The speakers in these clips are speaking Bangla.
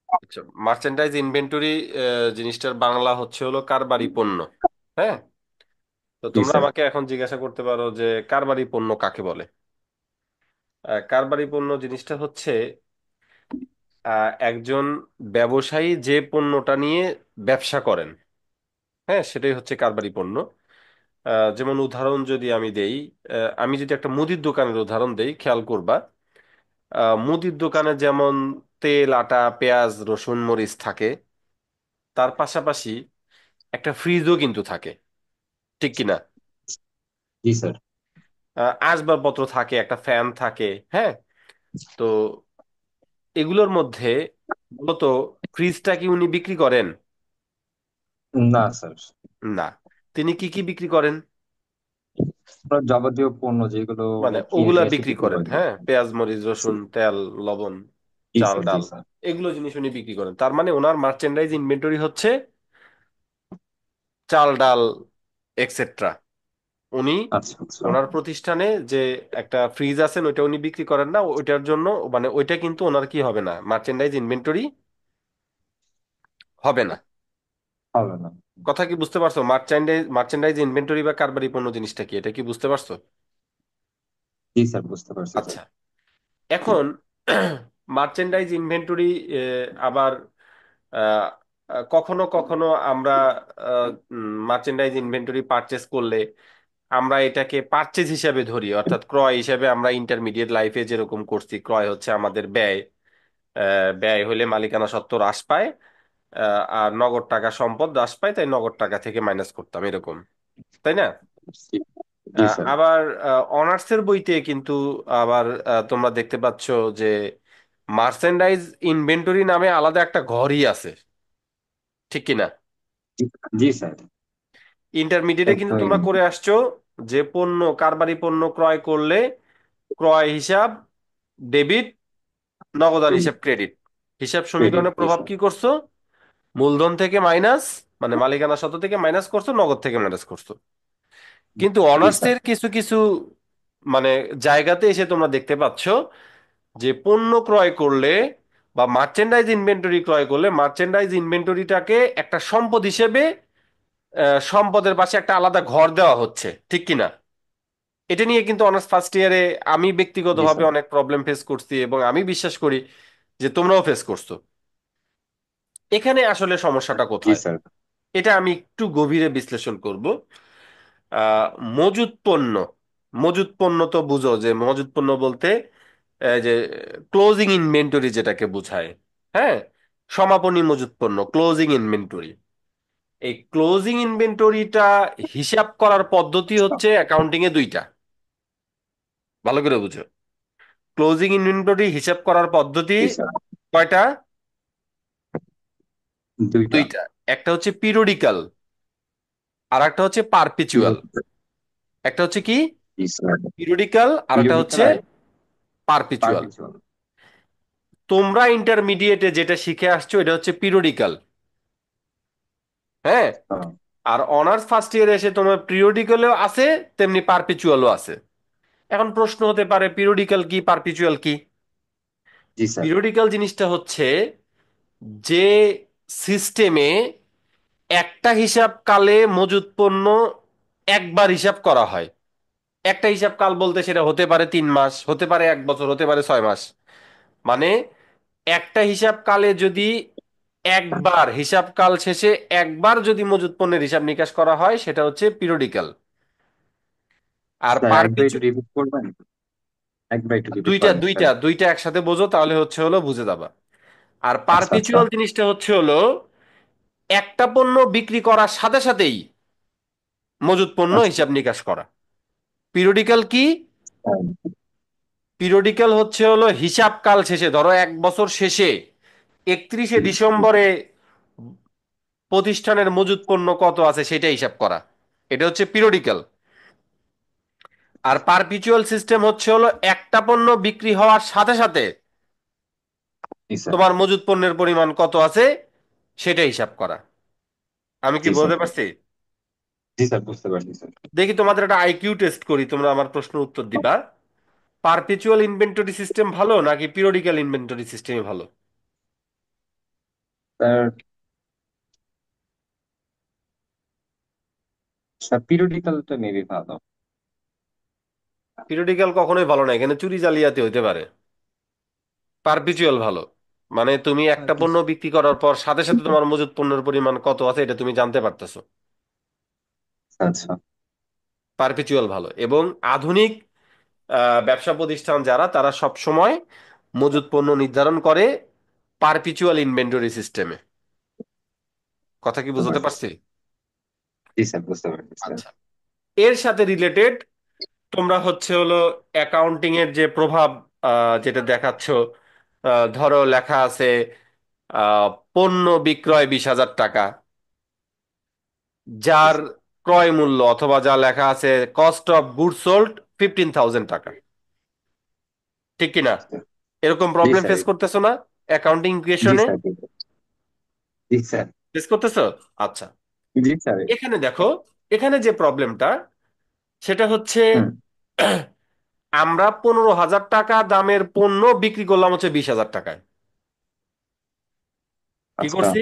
আচ্ছা, মার্চেন্ডাইজ ইনভেন্টরি জিনিসটার বাংলা হচ্ছে হলো কারবারি পণ্য। হ্যাঁ, তো জি তোমরা স্যার। আমাকে এখন জিজ্ঞাসা করতে পারো যে কারবারি পণ্য কাকে বলে। কারবারি পণ্য জিনিসটা হচ্ছে একজন ব্যবসায়ী যে পণ্যটা নিয়ে ব্যবসা করেন, হ্যাঁ, সেটাই হচ্ছে কারবারি পণ্য। যেমন উদাহরণ যদি আমি দেই, আমি যদি একটা মুদির দোকানের উদাহরণ দেই, খেয়াল করবা। মুদির দোকানে যেমন তেল, আটা, পেঁয়াজ, রসুন, মরিচ থাকে, তার পাশাপাশি একটা ফ্রিজও কিন্তু থাকে, ঠিক কিনা? জি স্যার। আসবাবপত্র থাকে, একটা ফ্যান থাকে। হ্যাঁ, তো এগুলোর মধ্যে মূলত ফ্রিজটা কি উনি বিক্রি করেন? না স্যার। না। তিনি কি কি বিক্রি করেন? আপনার যাবতীয় পণ্য যেগুলো মানে উনি কিনে ওগুলা নিয়ে এসে বিক্রি বিক্রি করেন, করে হ্যাঁ, থাকেন। পেঁয়াজ, মরিচ, রসুন, তেল, লবণ, জি চাল, স্যার, জি ডাল, স্যার। এগুলো জিনিস উনি বিক্রি করেন। তার মানে ওনার মার্চেন্ডাইজ ইনভেন্টরি হচ্ছে চাল, ডাল, এক্সেট্রা। উনি আচ্ছা আচ্ছা। ওনার প্রতিষ্ঠানে যে একটা ফ্রিজ আছেন ওইটা উনি বিক্রি করেন না, ওইটার জন্য মানে ওইটা কিন্তু ওনার কি হবে না, মার্চেন্ডাইজ ইনভেন্টরি হবে না। হবে না। কথা কি বুঝতে পারছো? মার্চেন্ডাইজ ইনভেন্টরি বা কারবারি পণ্য জিনিসটা কি, এটা কি বুঝতে পারছো? জি স্যার, বুঝতে পারছি স্যার। আচ্ছা, এখন মার্চেন্ডাইজ ইনভেন্টরি আবার আহ, কখনো কখনো আমরা মার্চেন্ডাইজ ইনভেন্টরি পারচেস করলে আমরা এটাকে পারচেজ হিসাবে ধরি, অর্থাৎ ক্রয় হিসাবে। আমরা ইন্টারমিডিয়েট লাইফে যেরকম করছি, ক্রয় হচ্ছে আমাদের ব্যয়। ব্যয় হলে মালিকানা সত্ত্ব হ্রাস পায়, আর নগদ টাকা সম্পদ হ্রাস পায়, তাই নগদ টাকা থেকে মাইনাস করতাম এরকম, তাই না? জি জি স্যার। আবার অনার্সের বইতে কিন্তু আবার তোমরা দেখতে পাচ্ছ যে মার্চেন্ডাইজ ইনভেন্টরি নামে আলাদা একটা ঘরই আছে, ঠিক কিনা? জি জি স্যার। ইন্টারমিডিয়েটে কিন্তু একদমই। তোমরা করে আসছো যে পণ্য, কারবারি পণ্য ক্রয় করলে ক্রয় হিসাব ডেবিট, নগদান হিসাব ক্রেডিট। হিসাব ক্রেডিট, সমীকরণের জি প্রভাব স্যার। কি করছো? মূলধন থেকে মাইনাস, মানে মালিকানা সত্ত্ব থেকে মাইনাস করছো, নগদ থেকে মাইনাস করছো। কিন্তু জি স্যার। অনার্সের কিছু কিছু মানে জায়গাতে এসে তোমরা দেখতে পাচ্ছ যে পণ্য ক্রয় করলে বা মার্চেন্ডাইজ ইনভেন্টরি ক্রয় করলে মার্চেন্ডাইজ ইনভেন্টরিটাকে একটা সম্পদ হিসেবে সম্পদের পাশে একটা আলাদা ঘর দেওয়া হচ্ছে, ঠিক কিনা? এটা নিয়ে কিন্তু অনার্স ফার্স্ট ইয়ারে আমি জি ব্যক্তিগতভাবে স্যার। অনেক প্রবলেম ফেস করছি, এবং আমি বিশ্বাস করি যে তোমরাও ফেস করছো। এখানে আসলে সমস্যাটা জি কোথায়, স্যার। এটা আমি একটু গভীরে বিশ্লেষণ করব। আহ, মজুত পণ্য, মজুত পণ্য তো বুঝো যে মজুত পণ্য বলতে যে ক্লোজিং ইনভেন্টরি যেটাকে বোঝায়। হ্যাঁ, সমাপনী মজুত পণ্য, ক্লোজিং ইনভেন্টরি। এই ক্লোজিং ইনভেন্টরিটা হিসাব করার পদ্ধতি হচ্ছে অ্যাকাউন্টিং এ দুইটা, ভালো করে বুঝো। ক্লোজিং ইনভেন্টরি হিসাব করার পদ্ধতি জি স্যার। কয়টা? দুইটা। দুইটা। একটা হচ্ছে পিরিয়ডিক্যাল, আর একটা হচ্ছে পারপিচুয়াল। একটা হচ্ছে কি জি স্যার। পিরিয়ডিক্যাল, আর একটা পিরিয়ডিক্যাল হচ্ছে আর পারপিচুয়াল। পারপিচুয়াল। তোমরা ইন্টারমিডিয়েটে যেটা শিখে আসছো এটা হচ্ছে পিরিয়ডিক্যাল। হ্যাঁ, আর অনার্স ফার্স্ট ইয়ারে এসে তোমার পিরিয়ডিক্যালও আছে, তেমনি পারপিচুয়ালও আছে। এখন প্রশ্ন হতে পারে পিরিয়ডিক্যাল কি, পারপিচুয়াল কি? জি স্যার। পিরিয়ডিক্যাল জিনিসটা হচ্ছে যে সিস্টেমে একটা হিসাব কালে মজুত পণ্য একবার হিসাব করা হয়। একটা হিসাব কাল বলতে সেটা হতে পারে 3 মাস, হতে পারে 1 বছর, হতে পারে 6 মাস। মানে একটা হিসাব কালে যদি একবার হিসাব কাল শেষে একবার যদি মজুত পণ্যের হিসাব নিকাশ করা হয় সেটা হচ্ছে পিরিয়ডিক্যাল। আর স্যার একবার পারপিচু একটু রিপিট করবেন। একবার একটু রিপিট দুইটা করেন স্যার। দুইটা দুইটা একসাথে বোঝো, তাহলে হচ্ছে হলো বুঝে যাবা। আর আচ্ছা আচ্ছা। পারপিচুয়াল জিনিসটা হচ্ছে হলো একটা পণ্য বিক্রি করার সাথে সাথেই মজুত পণ্য আচ্ছা। হিসাব নিকাশ করা। পিরিয়ডিক্যাল কি? হ্যাঁ। পিরিয়ডিক্যাল হচ্ছে হলো হিসাব কাল শেষে, ধরো 1 বছর শেষে 31শে ডিসেম্বরে প্রতিষ্ঠানের মজুত পণ্য কত আছে সেটা হিসাব করা, এটা হচ্ছে পিরিয়ডিক্যাল। আর পারপিচুয়াল সিস্টেম হচ্ছে হলো একটা পণ্য বিক্রি হওয়ার সাথে সাথে জি স্যার। তোমার মজুত পণ্যের পরিমাণ কত আছে সেটা হিসাব করা। আমি কি জি স্যার। বলতে পারছি? জি স্যার, বুঝতে পারছি স্যার। দেখি তোমাদের একটা আইকিউ টেস্ট করি, তোমরা আমার প্রশ্নের উত্তর দিবা। পারপিচুয়াল ইনভেন্টরি সিস্টেম ভালো নাকি পিরিয়ডিক্যাল ইনভেন্টরি সিস্টেমই ভালো? স্যার, স্যার পিরিয়ডিক্যালটা মেবি ভালো। পিরিয়ডিক্যাল কখনোই ভালো না, এখানে চুরি জালিয়াতি হইতে পারে। পারপিচুয়াল ভালো। মানে তুমি একটা পণ্য বিক্রি করার পর সাথে সাথে তোমার মজুত পণ্যের পরিমাণ কত আছে এটা তুমি জানতে পারতেছো। আচ্ছা। পারপিচুয়াল ভালো। এবং আধুনিক ব্যবসা প্রতিষ্ঠান যারা, তারা সব সময় মজুত পণ্য নির্ধারণ করে পারপিচুয়াল ইনভেন্টরি সিস্টেমে। কথা কি বুঝতে বুঝতে পারছি। পারছি? জি স্যার, বুঝতে পারছি স্যার। আচ্ছা, এর সাথে রিলেটেড তোমরা হচ্ছে হলো অ্যাকাউন্টিং এর যে প্রভাব যেটা দেখাচ্ছ, ধরো লেখা আছে পণ্য বিক্রয় 20,000 টাকা, জি যার স্যার। ক্রয় মূল্য অথবা যা লেখা আছে কস্ট অফ গুড সোল্ড 15,000 টাকা, ঠিক কিনা? এরকম জি প্রবলেম স্যার। ফেস করতেছো না অ্যাকাউন্টিং জি ইকুয়েশনে? স্যার। জি স্যার। ফেস করতেছো? আচ্ছা, জি স্যার। এখানে দেখো, এখানে যে প্রবলেমটা সেটা হচ্ছে হুম। আমরা 15,000 টাকা দামের পণ্য বিক্রি করলাম হচ্ছে 20,000 টাকায়। কি আচ্ছা। করছি?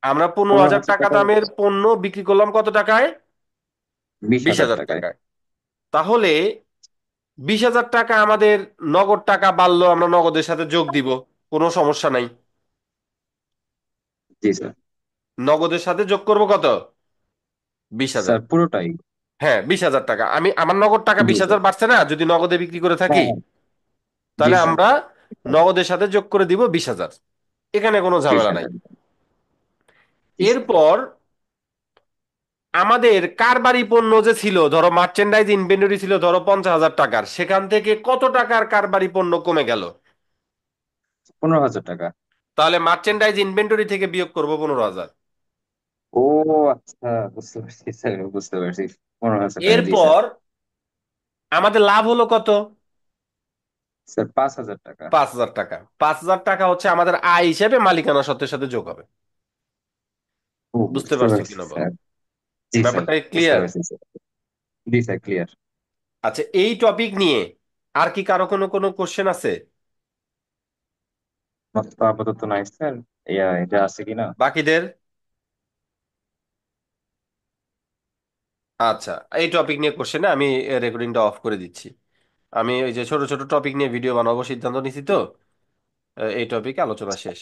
আমরা পনেরো পনেরো হাজার হাজার টাকা টাকা দামের পণ্য বিক্রি করলাম কত টাকায়? বিশ বিশ হাজার হাজার টাকায় টাকায় তাহলে 20,000 টাকা আমাদের নগদ টাকা বাড়লো, আমরা নগদের সাথে যোগ দিব, কোনো সমস্যা নাই। জি স্যার। নগদের সাথে যোগ করব কত? 20,000। স্যার পুরোটাই। হ্যাঁ, 20,000 টাকা, আমি আমার নগদ টাকা জি বিশ স্যার। হাজার বাড়ছে না যদি নগদে বিক্রি করে হ্যাঁ থাকি? হ্যাঁ। জি তাহলে স্যার। আমরা নগদের সাথে যোগ করে দিব 20,000। এখানে কোনো জি ঝামেলা স্যার। নাই। জি স্যার। এরপর আমাদের কারবারি পণ্য যে ছিল, ধরো মার্চেন্ডাইজ ইনভেন্টরি ছিল ধরো 50,000 টাকার, সেখান থেকে কত টাকার কারবারি পণ্য কমে গেল? 15,000 টাকা। তাহলে মার্চেন্ডাইজ ইনভেন্টরি থেকে বিয়োগ করবো 15,000। ও আচ্ছা, বুঝতে পারছি স্যার, বুঝতে পারছি। 15,000 টাকা, জি স্যার। এরপর আমাদের লাভ হলো কত? স্যার 5,000 টাকা। 5,000 টাকা। 5,000 টাকা হচ্ছে আমাদের আয় হিসেবে মালিকানা সত্ত্বের সাথে যোগ হবে। ও, বুঝতে বুঝতে পারছো পারছি কিনা বলো? স্যার। জি স্যার, ব্যাপারটা বুঝতে ক্লিয়ার? পারছি স্যার। জি স্যার, ক্লিয়ার। আচ্ছা, এই টপিক নিয়ে আর কি কারো কোনো কোনো কোশ্চেন আছে? আমার তো আপাতত নাই স্যার। এটা আছে কিনা। বাকিদের? আচ্ছা, এই টপিক নিয়ে কোশ্চেনে আমি রেকর্ডিংটা অফ করে দিচ্ছি। আমি ওই যে ছোট ছোট টপিক নিয়ে ভিডিও বানাবো সিদ্ধান্ত নিছি তো, এই টপিকে আলোচনা শেষ।